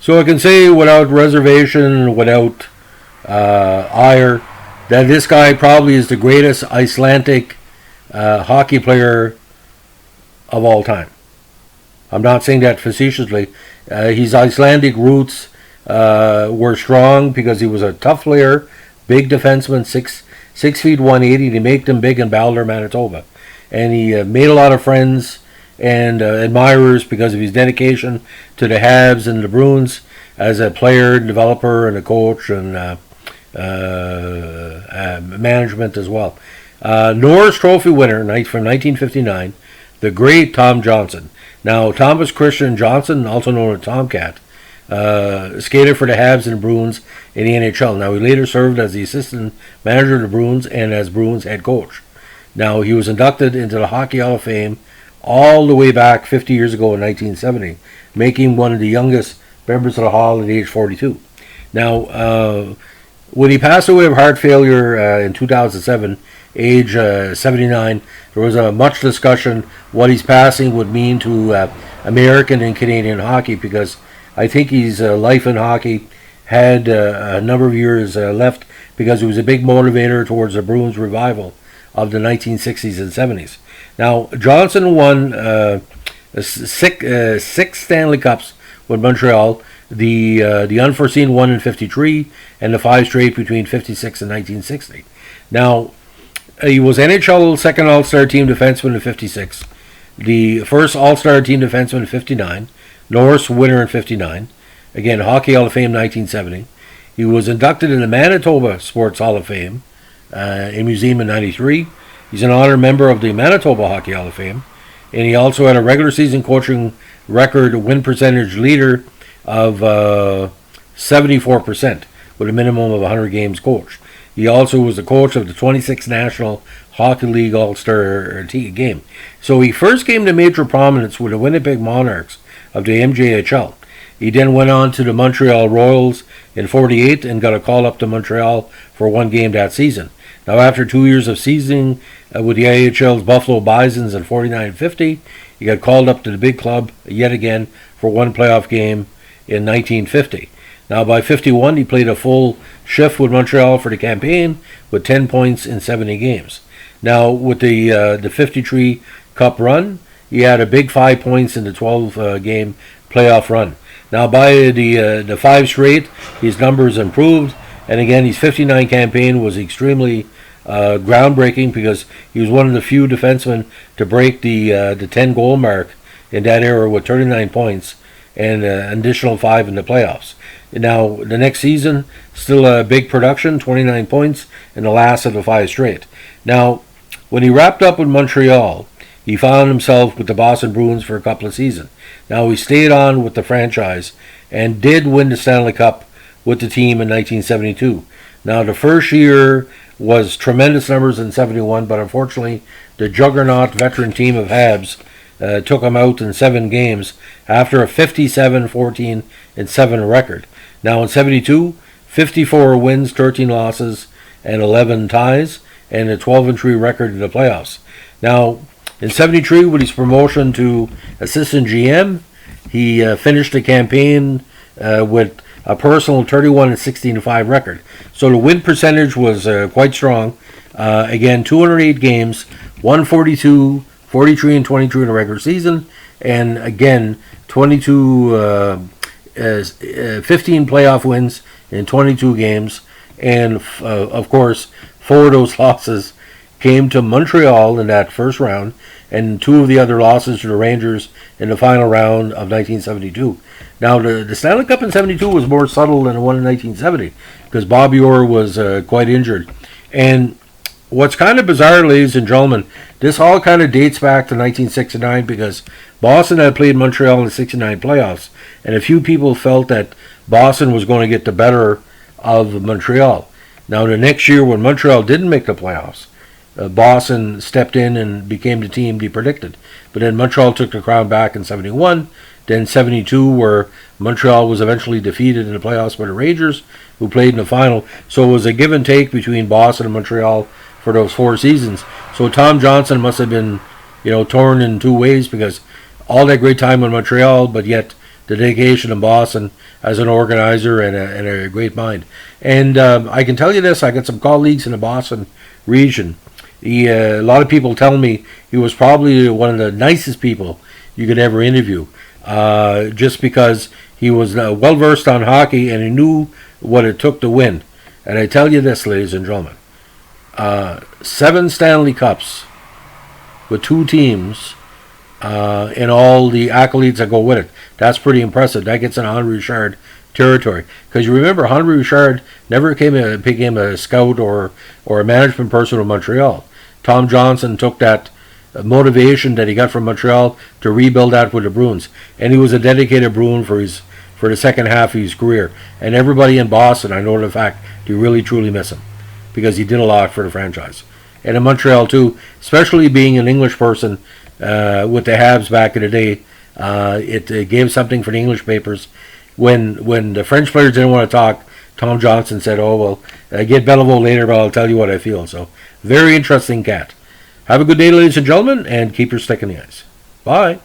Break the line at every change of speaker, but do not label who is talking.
So I can say without reservation, without ire, that this guy probably is the greatest Icelandic hockey player of all time. I'm not saying that facetiously. His Icelandic roots were strong because he was a tough player, big defenseman, 6 feet 180. They make them big in Balder, Manitoba, and he made a lot of friends and admirers because of his dedication to the Habs and the Bruins as a player, developer, and a coach and management as well. Norris Trophy winner from 1959, the great Tom Johnson. Now, Thomas Christian Johnson, also known as Tomcat, skated for the Habs and the Bruins in the NHL. Now, he later served as the assistant manager of the Bruins and as Bruins head coach. Now, he was inducted into the Hockey Hall of Fame all the way back 50 years ago in 1970, making him one of the youngest members of the Hall at age 42. Now, when he passed away of heart failure in 2007, age 79, there was much discussion what his passing would mean to American and Canadian hockey, because I think his life in hockey had a number of years left, because he was a big motivator towards the Bruins revival of the 1960s and 70s. Now, Johnson won six Stanley Cups with Montreal, the unforeseen one in 53, and the 5 straight between 56 and 1960. Now, he was NHL second All-Star team defenseman in 56, the first All-Star team defenseman in 59, Norris winner in 59, again Hockey Hall of Fame 1970. He was inducted in the Manitoba Sports Hall of Fame in Museum in 93. He's an honored member of the Manitoba Hockey Hall of Fame, and he also had a regular season coaching record win percentage leader of 74% with a minimum of 100 games coached. He also was the coach of the 26th National Hockey League All-Star game. So he first came to major prominence with the Winnipeg Monarchs of the MJHL. He then went on to the Montreal Royals in 48 and got a call up to Montreal for one game that season. Now, after 2 years of seasoning with the IHL's Buffalo Bisons in 49-50, he got called up to the big club yet again for one playoff game in 1950. Now, by 51, he played a full shift with Montreal for the campaign with 10 points in 70 games. Now, with the 53 Cup run, he had a big 5 points in the 12-game playoff run. Now, by the 5 straight, his numbers improved, and again, his 59 campaign was extremely groundbreaking, because he was one of the few defensemen to break the 10-goal mark in that era with 39 points and an additional 5 in the playoffs. Now, the next season, still a big production, 29 points in the last of the 5 straight. Now, when he wrapped up with Montreal, he found himself with the Boston Bruins for a couple of seasons. Now, he stayed on with the franchise and did win the Stanley Cup with the team in 1972. Now, the first year was tremendous numbers in 71, but unfortunately, the juggernaut veteran team of Habs took him out in 7 games after a 57-14-7 record. Now, in 72, 54 wins, 13 losses, and 11 ties, and a 12-3 record in the playoffs. Now, in 73, with his promotion to assistant GM, he finished the campaign with a personal 31-16-5 record. So the win percentage was quite strong. Again, 208 games, 142, 43-23 in the regular season, and again, 15 playoff wins in 22 games, and of course, 4 of those losses came to Montreal in that first round, and 2 of the other losses to the Rangers in the final round of 1972. Now, the Stanley Cup in 72 was more subtle than the one in 1970, because Bobby Orr was quite injured. And what's kind of bizarre, ladies and gentlemen, this all kind of dates back to 1969, because Boston had played Montreal in the 69 playoffs, and a few people felt that Boston was going to get the better of Montreal. Now, the next year when Montreal didn't make the playoffs, Boston stepped in and became the team they predicted. But then Montreal took the crown back in 71, then 72, where Montreal was eventually defeated in the playoffs by the Rangers, who played in the final. So it was a give and take between Boston and Montreal for those 4 seasons. So Tom Johnson must have been, torn in 2 ways, because all that great time in Montreal, but yet dedication in Boston as an organizer and a great mind. And I can tell you this: I got some colleagues in the Boston region. A lot of people tell me he was probably one of the nicest people you could ever interview, just because he was well versed on hockey and he knew what it took to win. And I tell you this, ladies and gentlemen, 7 Stanley Cups with 2 teams, and all the accolades that go with it. That's pretty impressive. That gets in Henri Richard territory. Because you remember, Henri Richard never became a scout or a management person in Montreal. Tom Johnson took that motivation that he got from Montreal to rebuild that with the Bruins. And he was a dedicated Bruin for the second half of his career. And everybody in Boston, I know the fact, they really truly miss him. Because he did a lot for the franchise. And in Montreal too, especially being an English person, with the Habs back in the day, it gave something for the English papers. When the French players didn't want to talk, Tom Johnson said, "Oh well, get Belleville later, but I'll tell you what I feel." So, very interesting cat. Have a good day, ladies and gentlemen, and keep your stick in the ice. Bye.